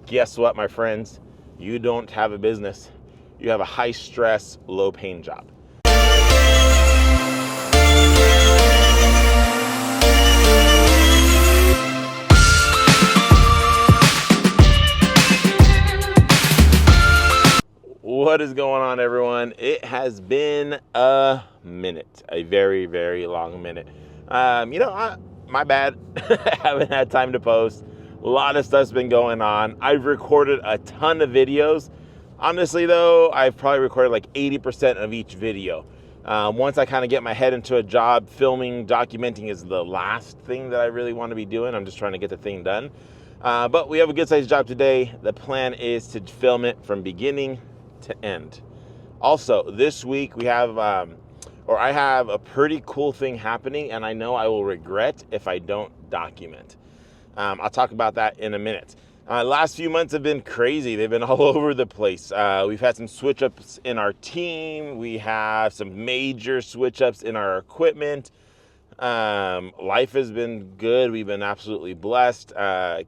guess what, my friends? You don't have a business. You have a high-stress, low-paying job. What is going on, everyone? It has been a minute, a very, very long minute. My bad. Haven't had time to post. A lot of stuff's been going on. I've recorded a ton of videos. Honestly, though, I've probably recorded like 80% of each video. Once I kind of get my head into a job, filming, documenting is the last thing that I really want to be doing. I'm just trying to get the thing done. But we have a good-sized job today. The plan is to film it from beginning to end. Also, this week we have, I have a pretty cool thing happening, and I know I will regret if I don't document. I'll talk about that in a minute. Last few months have been crazy. They've been all over the place. We've had some switch ups in our team. We have some major switch ups in our equipment. Life has been good. We've been absolutely blessed.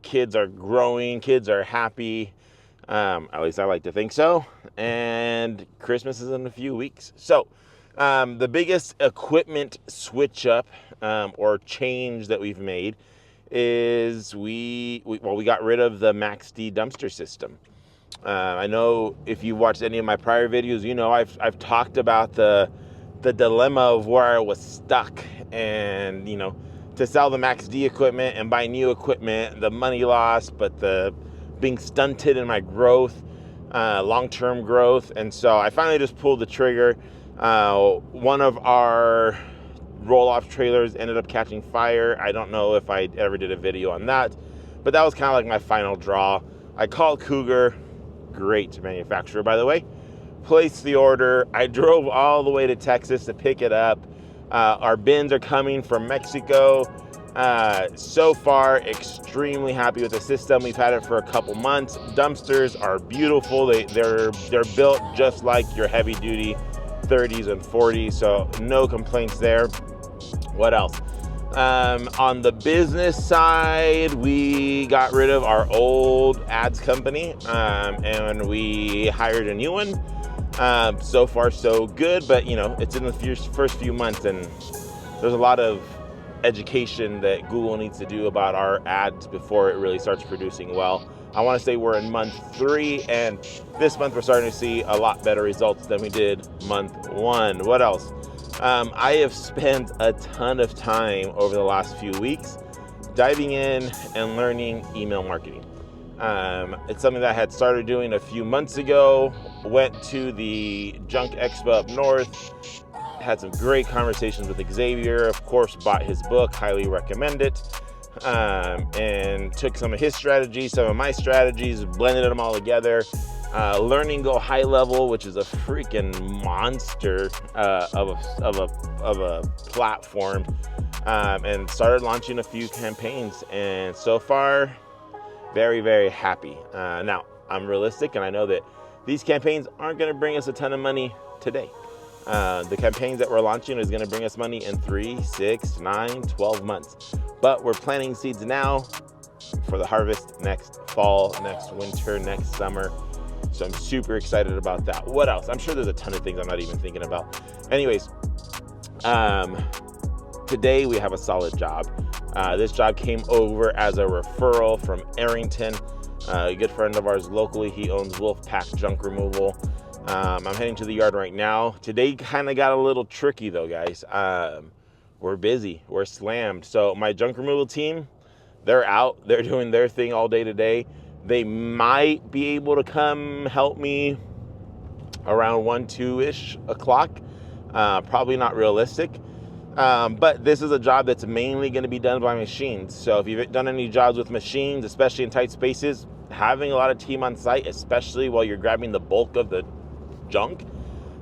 Kids are growing. Kids are happy. At least I like to think so. And Christmas is in a few weeks. So the biggest equipment switch up or change that we've made is we got rid of the MaxD dumpster system. I know if you watched any of my prior videos, you know I've talked about the dilemma of where I was stuck, and to sell the MaxD equipment and buy new equipment, the money loss, but the being stunted in my growth, long-term growth. And so I finally just pulled the trigger. One of our roll-off trailers ended up catching fire. I don't know if I ever did a video on that, but that was kind of like my final draw. I called Cougar, great manufacturer, by the way, placed the order. I drove all the way to Texas to pick it up. Our bins are coming from Mexico. So far, extremely happy with the system. We've had it for a couple months. Dumpsters are beautiful. They're built just like your heavy duty 30s and 40s, so no complaints there. What else? On the business side, we got rid of our old ads company, and we hired a new one. So far, so good, but it's in the first few months, and there's a lot of education that Google needs to do about our ads before it really starts producing well. I want to say we're in month 3, and this month we're starting to see a lot better results than we did month 1. What else? I have spent a ton of time over the last few weeks diving in and learning email marketing. It's something that I had started doing a few months ago. Went to the Junk Expo up north, had some great conversations with Xavier, of course, bought his book, highly recommend it, and took some of his strategies, some of my strategies, blended them all together. Learning Go High Level, which is a freaking monster of a platform, and started launching a few campaigns, and so far, very, very happy. Now, I'm realistic, and I know that these campaigns aren't going to bring us a ton of money today. The campaigns that we're launching is going to bring us money in 3, 6, 9, 12 months. But we're planting seeds now for the harvest next fall, next winter, next summer. So I'm super excited about that. What else? I'm sure there's a ton of things I'm not even thinking about. Anyways, today we have a solid job. This job came over as a referral from Arrington, a good friend of ours locally. He owns Wolfpack Junk Removal. I'm heading to the yard right now. Today kind of got a little tricky though, guys. We're busy, we're slammed. So my junk removal team, they're out, they're doing their thing all day today. They might be able to come help me around 1, 2-ish o'clock. Probably not realistic. But this is a job that's mainly going to be done by machines. So if you've done any jobs with machines, especially in tight spaces, having a lot of team on site, especially while you're grabbing the bulk of the junk,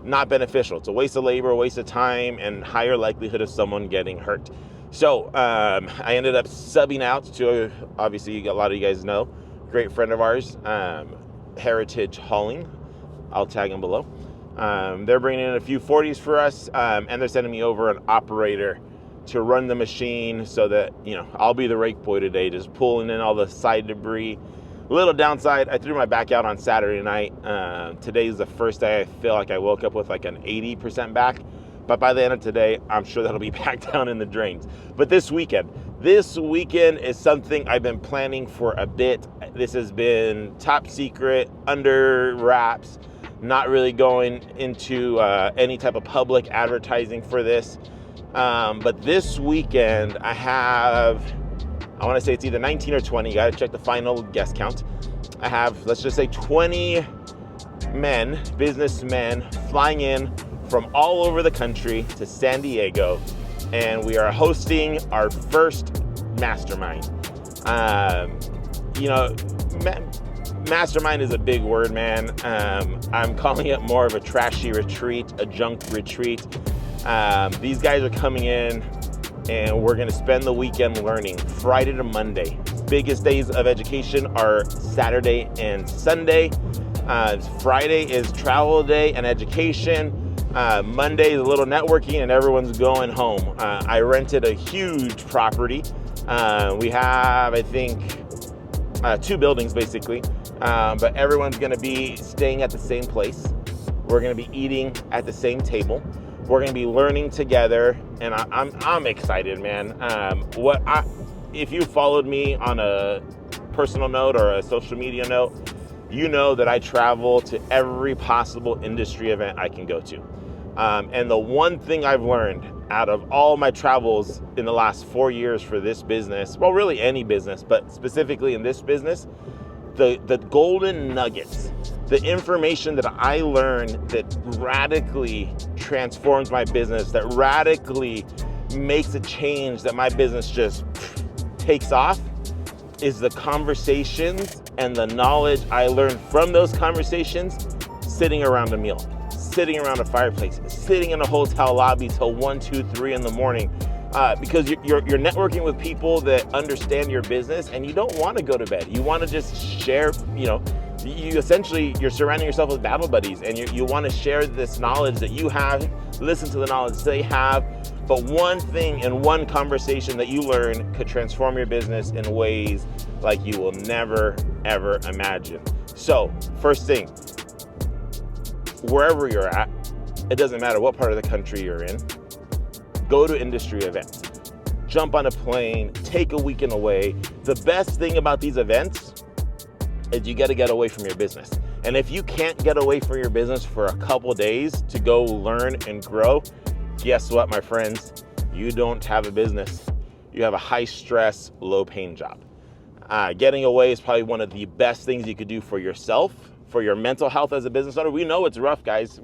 not beneficial. It's a waste of labor, a waste of time, and higher likelihood of someone getting hurt. So I ended up subbing out to, obviously a lot of you guys know, great friend of ours, Heritage Hauling. I'll tag them below. They're bringing in a few 40s for us, and they're sending me over an operator to run the machine so that, I'll be the rake boy today, just pulling in all the side debris, Little downside, I threw my back out on Saturday night. Today's the first day I feel like I woke up with like an 80% back. But by the end of today, I'm sure that'll be back down in the drains. But this weekend is something I've been planning for a bit. This has been top secret, under wraps, not really going into any type of public advertising for this. But this weekend, I want to say it's either 19 or 20. You got to check the final guest count. I have, let's just say 20 men, businessmen, flying in from all over the country to San Diego. And we are hosting our first mastermind. Mastermind is a big word, man. I'm calling it more of a trashy retreat, a junk retreat. These guys are coming in, and we're gonna spend the weekend learning, Friday to Monday. Biggest days of education are Saturday and Sunday. Friday is travel day and education. Monday is a little networking, and everyone's going home. I rented a huge property. We have, I think, 2 buildings basically, but everyone's gonna be staying at the same place. We're gonna be eating at the same table. We're gonna be learning together, and I'm excited, man. If you followed me on a personal note or a social media note, you know that I travel to every possible industry event I can go to. And the one thing I've learned out of all my travels in the last 4 years for this business, well, really any business, but specifically in this business, the golden nuggets, the information that I learned that radically transforms my business, that radically makes a change, that my business just takes off, is the conversations and the knowledge I learned from those conversations sitting around a meal, sitting around a fireplace, sitting in a hotel lobby till 1, 2, 3 in the morning. Because you're networking with people that understand your business, and you don't want to go to bed. You want to just share, you're surrounding yourself with battle buddies, and you want to share this knowledge that you have, listen to the knowledge they have. But one thing and one conversation that you learn could transform your business in ways like you will never, ever imagine. So, first thing, wherever you're at, it doesn't matter what part of the country you're in, go to industry events, jump on a plane, take a weekend away. The best thing about these events is you got to get away from your business. And if you can't get away from your business for a couple days to go learn and grow, guess what, my friends? You don't have a business. You have a high stress, low paying job. Getting away is probably one of the best things you could do for yourself, for your mental health as a business owner. We know it's rough, guys.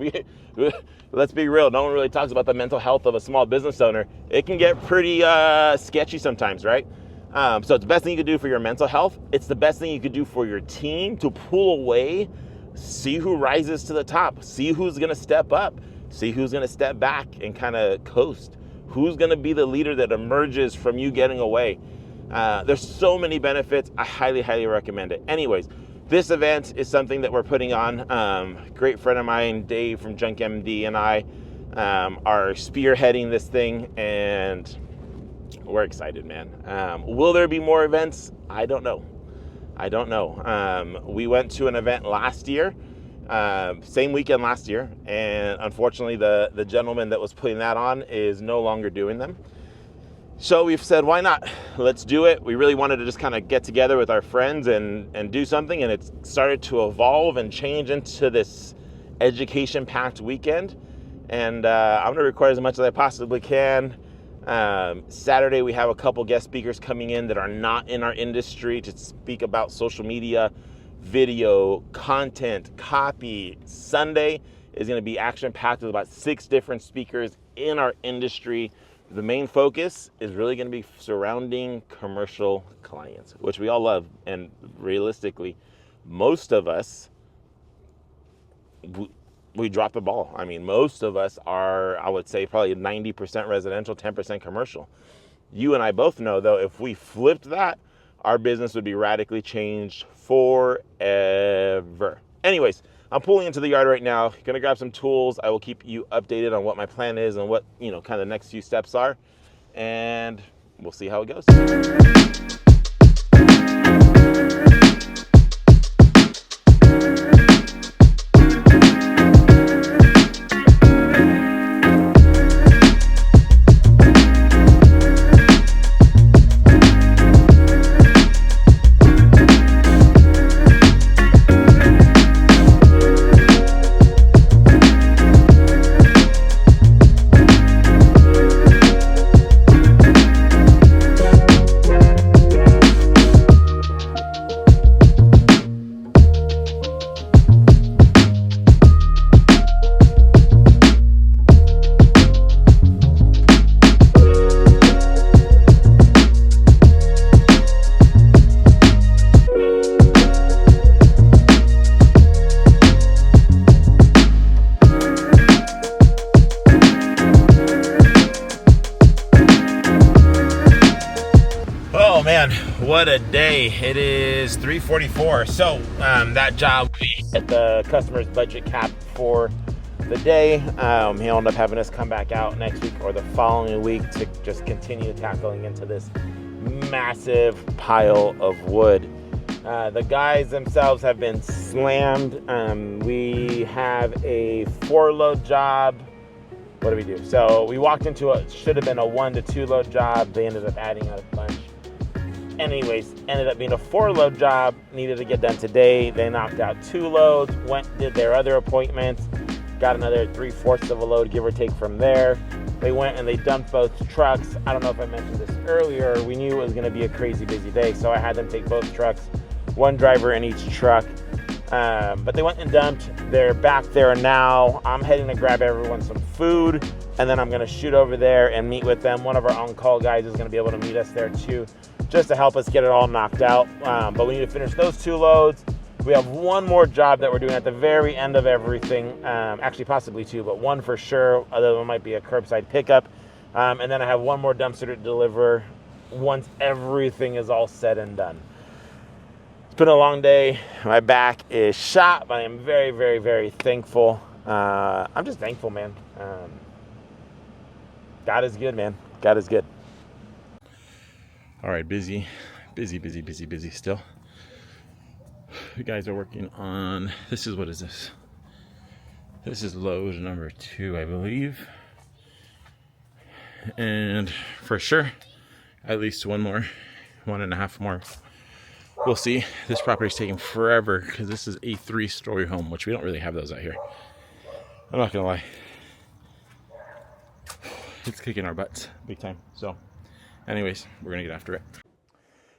Let's be real. No one really talks about the mental health of a small business owner. It can get pretty sketchy sometimes, right? So it's the best thing you could do for your mental health. It's the best thing you could do for your team, to pull away, see who rises to the top, see who's gonna step up, see who's gonna step back and kind of coast, who's gonna be the leader that emerges from you getting away. There's so many benefits. I highly, highly recommend it. Anyways, this event is something that we're putting on. Great friend of mine, Dave from Junk MD, and I are spearheading this thing, and we're excited, man. Will there be more events? I don't know. We went to an event last year, same weekend last year, and unfortunately the gentleman that was putting that on is no longer doing them. So we've said, why not? Let's do it. We really wanted to just kind of get together with our friends and do something, and it started to evolve and change into this education-packed weekend. And I'm going to record as much as I possibly can. Saturday, we have a couple guest speakers coming in that are not in our industry to speak about social media, video, content, copy. Sunday is going to be action-packed with about 6 different speakers in our industry. The main focus is really going to be surrounding commercial clients, which we all love. And realistically, most of us, we drop the ball. I mean, most of us are, I would say, probably 90% residential, 10% commercial. You and I both know, though, if we flipped that, our business would be radically changed forever. Anyways, I'm pulling into the yard right now, gonna grab some tools. I will keep you updated on what my plan is and what, kind of the next few steps are, and we'll see how it goes. everybody. It is 3:44. So that job, we hit the customer's budget cap for the day. He'll end up having us come back out next week or the following week to just continue tackling into this massive pile of wood. The guys themselves have been slammed. We have a 4-load job. What do we do? So we walked into it, should have been a 1 to 2 load job. They ended up adding a bunch. Anyways, ended up being a 4-load job, needed to get done today. They knocked out 2 loads, did their other appointments, got another 3/4 of a load, give or take from there. They went and they dumped both trucks. I don't know if I mentioned this earlier. We knew it was gonna be a crazy busy day, so I had them take both trucks, 1 driver in each truck. But they went and dumped. They're back there now. I'm heading to grab everyone some food, and then I'm gonna shoot over there and meet with them. One of our on-call guys is gonna be able to meet us there too, just to help us get it all knocked out. But we need to finish those 2 loads. We have 1 more job that we're doing at the very end of everything. Actually, possibly 2, but 1 for sure. Other one might be a curbside pickup. And then I have 1 more dumpster to deliver once everything is all said and done. It's been a long day. My back is shot, but I am very, very, very thankful. I'm just thankful, man. God is good, man. God is good. All right, busy still. You guys are working on, what is this? This is load number 2, I believe. And for sure, at least 1.5 more. We'll see. This property is taking forever because this is a 3-story home, which we don't really have those out here. I'm not gonna lie. It's kicking our butts big time. So anyways, we're gonna get after it.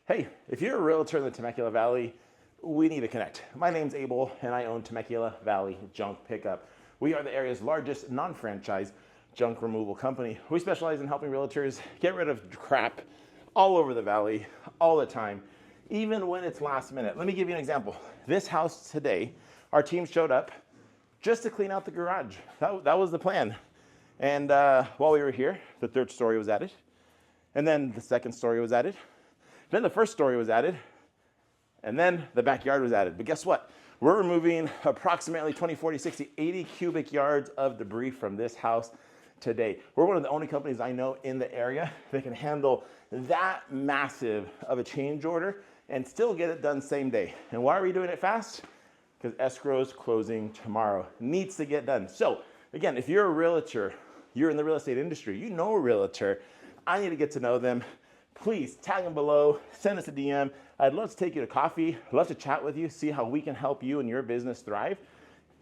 Hey, if you're a realtor in the Temecula Valley, we need to connect. My name's Abel, and I own Temecula Valley Junk Pickup. We are the area's largest non-franchise junk removal company. We specialize in helping realtors get rid of crap all over the valley, all the time, even when it's last minute. Let me give you an example. This house today, our team showed up just to clean out the garage. That was the plan. And while we were here, the 3rd story was added. And then the 2nd story was added. Then the 1st story was added. And then the backyard was added. But guess what? We're removing approximately 20, 40, 60, 80 cubic yards of debris from this house today. We're one of the only companies I know in the area that can handle that massive of a change order and still get it done same day. And why are we doing it fast? Because escrow is closing tomorrow. Needs to get done. So again, if you're a realtor, you're in the real estate industry, you know a realtor, I need to get to know them. Please tag them below, send us a DM. I'd love to take you to coffee. I'd love to chat with you, see how we can help you and your business thrive.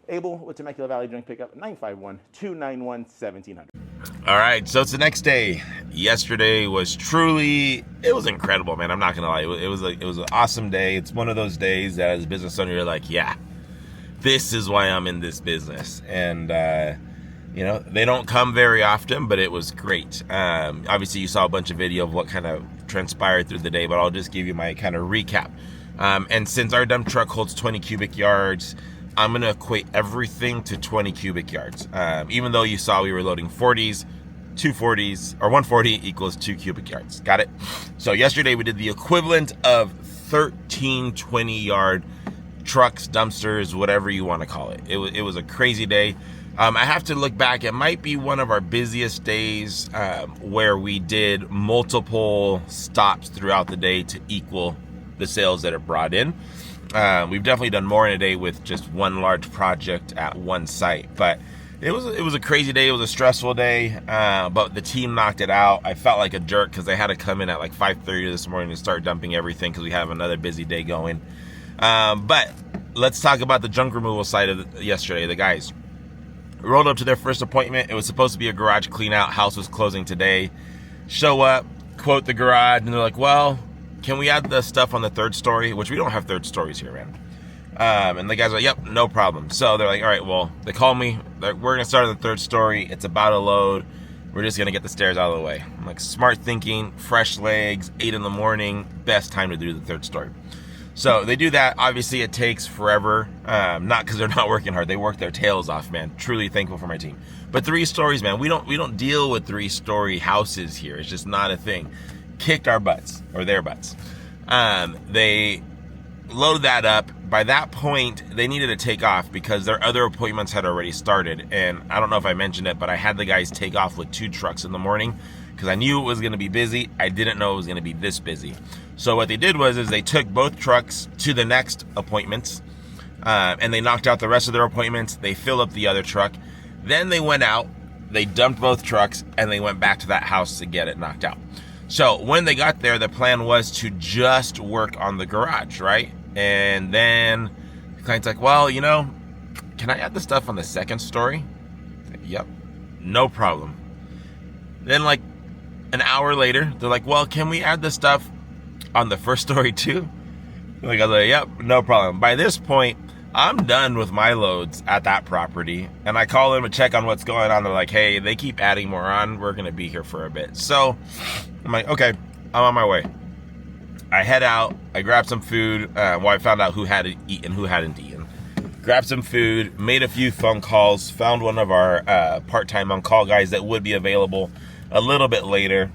Abel with Temecula Valley Junk Pickup, 951-291-1700. All right, so it's the next day. Yesterday was it was incredible, man. I'm not gonna lie. It was an awesome day. It's one of those days that as a business owner, you're like, yeah, this is why I'm in this business. And they don't come very often, but it was great. Obviously, you saw a bunch of video of what kind of transpired through the day, but I'll just give you my kind of recap. And since our dump truck holds 20 cubic yards, I'm going to equate everything to 20 cubic yards. Even though you saw we were loading 40s, 240s, or 140 equals 2 cubic yards. Got it? So yesterday we did the equivalent of 13 20-yard trucks, dumpsters, whatever you want to call it. It was a crazy day. I have to look back. It might be one of our busiest days where we did multiple stops throughout the day to equal the sales that are brought in. We've definitely done more in a day with just one large project at one site, but it was a crazy day. It was a stressful day, but the team knocked it out. I felt like a jerk because I had to come in at like 5:30 this morning to start dumping everything because we have another busy day going. But let's talk about the junk removal side of yesterday. The guys rolled up to their first appointment. It was supposed to be a garage clean out. House was closing today. Show up, quote the garage, and they're like, well, can we add the stuff on the 3rd story? Which we don't have 3rd stories here, man. And the guys are like, yep, no problem. So they're like, all right, well, they call me. We're going to start on the 3rd story. It's about a load. We're just going to get the stairs out of the way. I'm like, smart thinking, fresh legs, 8 in the morning, best time to do the 3rd story. So they do that. Obviously, it takes forever. Not because they're not working hard. They work their tails off, man. Truly thankful for my team. But 3 stories, man. We don't deal with 3-story houses here. It's just not a thing. Kicked our butts, or their butts. They loaded that up. By that point, they needed to take off because their other appointments had already started. And I don't know if I mentioned it, but I had the guys take off with 2 trucks in the morning because I knew it was going to be busy. I didn't know it was going to be this busy. So what they did was they took both trucks to the next appointments, and they knocked out the rest of their appointments. They filled up the other truck. Then they went out, they dumped both trucks, and they went back to that house to get it knocked out. So when they got there, the plan was to just work on the garage, right? And then the client's like, well, you know, can I add the stuff on the second story? Yep, no problem. Then like an hour later, they're like, well, can we add the stuff on the first story too? Like, I was like, yep, no problem. By this point, I'm done with my loads at that property. And I call them to check on what's going on. They're like, hey, they keep adding more on. We're going to be here for a bit. So I'm like, okay, I'm on my way. I head out, I grab some food. Well, I found out who had eaten, who hadn't eaten. Grabbed some food, made a few phone calls, found one of our part-time on-call guys that would be available a little bit later.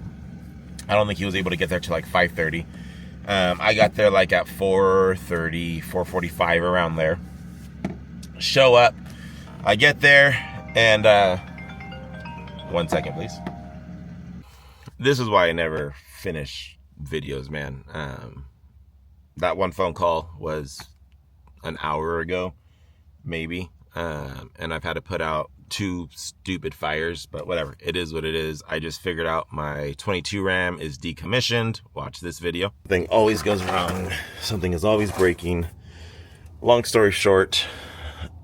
I don't think he was able to get there till like 5:30. I got there like at 4:30, 4:45, around there. Show up, I get there, and 1 second, please. This is why I never finish videos, man. That one phone call was an hour ago, maybe, and I've had to put out 2 stupid fires, but whatever, it is what it is. I just figured out my 22 Ram is decommissioned. Watch this video. Thing always goes wrong, something is always breaking. Long story short,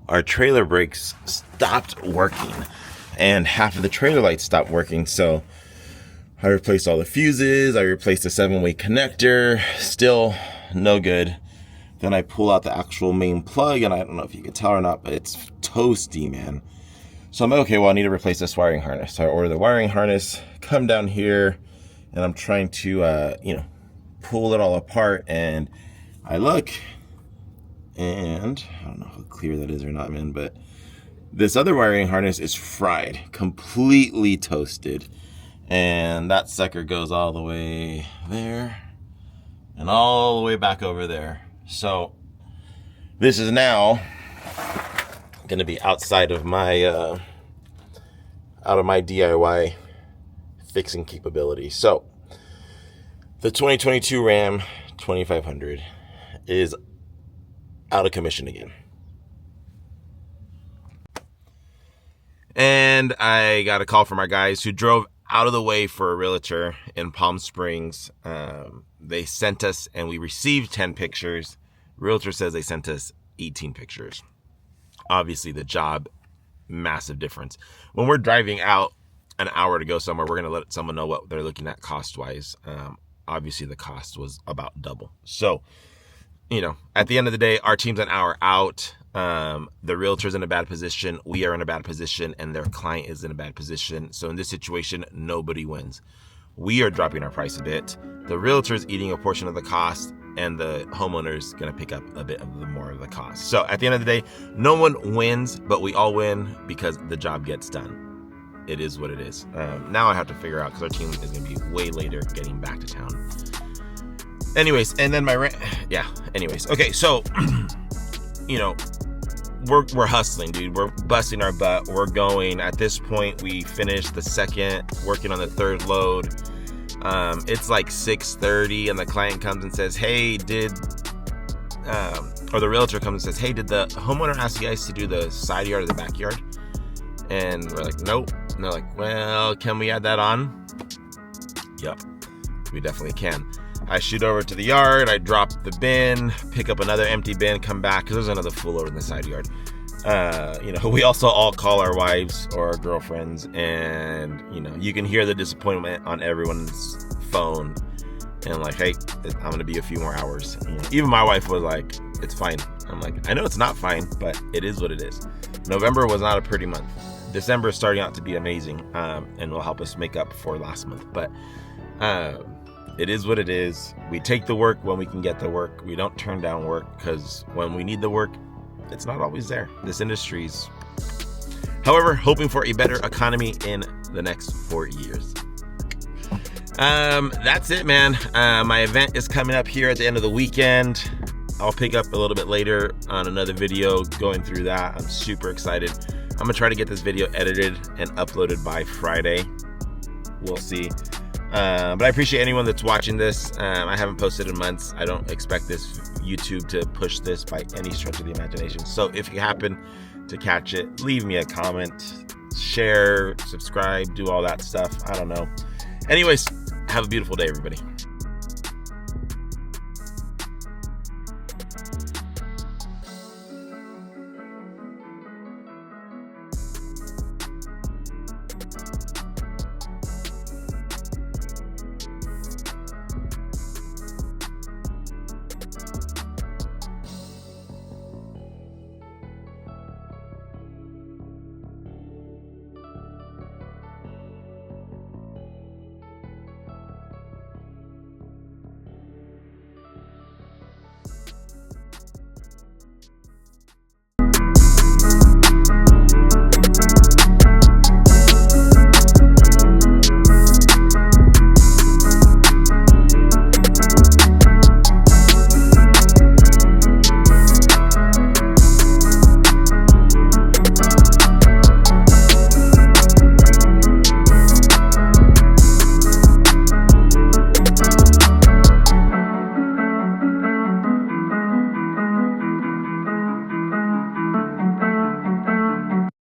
our trailer brakes stopped working and half of the trailer lights stopped working, so I replaced all the fuses, I replaced the 7-way connector, still no good. Then I pull out the actual main plug, and I don't know if you can tell or not, but it's toasty, man. So I'm like, okay, well, I need to replace this wiring harness. So I order the wiring harness, come down here, and I'm trying to, pull it all apart, and I look, and I don't know how clear that is or not, man, but this other wiring harness is fried, completely toasted. And that sucker goes all the way there and all the way back over there. So this is now going to be outside of my DIY fixing capability. So the 2022 Ram 2500 is out of commission again. And I got a call from our guys who drove out of the way for a realtor in Palm Springs. They sent us, and we received 10 pictures. Realtor says they sent us 18 pictures. Obviously the job, massive difference. When we're driving out an hour to go somewhere, we're going to let someone know what they're looking at cost wise. Obviously the cost was about double. So, at the end of the day, our team's an hour out. The realtor's in a bad position, we are in a bad position, and their client is in a bad position. So in this situation, nobody wins. We are dropping our price a bit. The realtor's eating a portion of the cost, and the homeowner's going to pick up a bit of the more of the cost. So at the end of the day, no one wins, but we all win because the job gets done. It is what it is. Now I have to figure out, because our team is going to be way later getting back to town. Anyways, and then okay, so we're hustling, dude. We're busting our butt. We're going. At this point, we finished the second, working on the third load. It's like 6:30, and the client comes and says, hey, or the realtor comes and says, hey, did the homeowner ask you guys to do the side yard or the backyard? And we're like, nope. And they're like, well, can we add that on? Yep, we definitely can. I shoot over to the yard, I drop the bin, pick up another empty bin, come back, because there's another full load in the side yard. We also all call our wives or our girlfriends, and, you can hear the disappointment on everyone's phone, and like, hey, I'm going to be a few more hours. Even my wife was like, it's fine. I'm like, I know it's not fine, but it is what it is. November was not a pretty month. December is starting out to be amazing, and will help us make up for last month, but it is what it is. We take the work when we can get the work. We don't turn down work, because when we need the work, it's not always there. This industry's, however, hoping for a better economy in the next 4 years. That's it, man. My event is coming up here at the end of the weekend. I'll pick up a little bit later on another video going through that. I'm super excited. I'm gonna try to get this video edited and uploaded by Friday. We'll see. But I appreciate anyone that's watching this. I haven't posted in months. I don't expect this YouTube to push this by any stretch of the imagination. So if you happen to catch it, leave me a comment, share, subscribe, do all that stuff. I don't know. Anyways, have a beautiful day, everybody.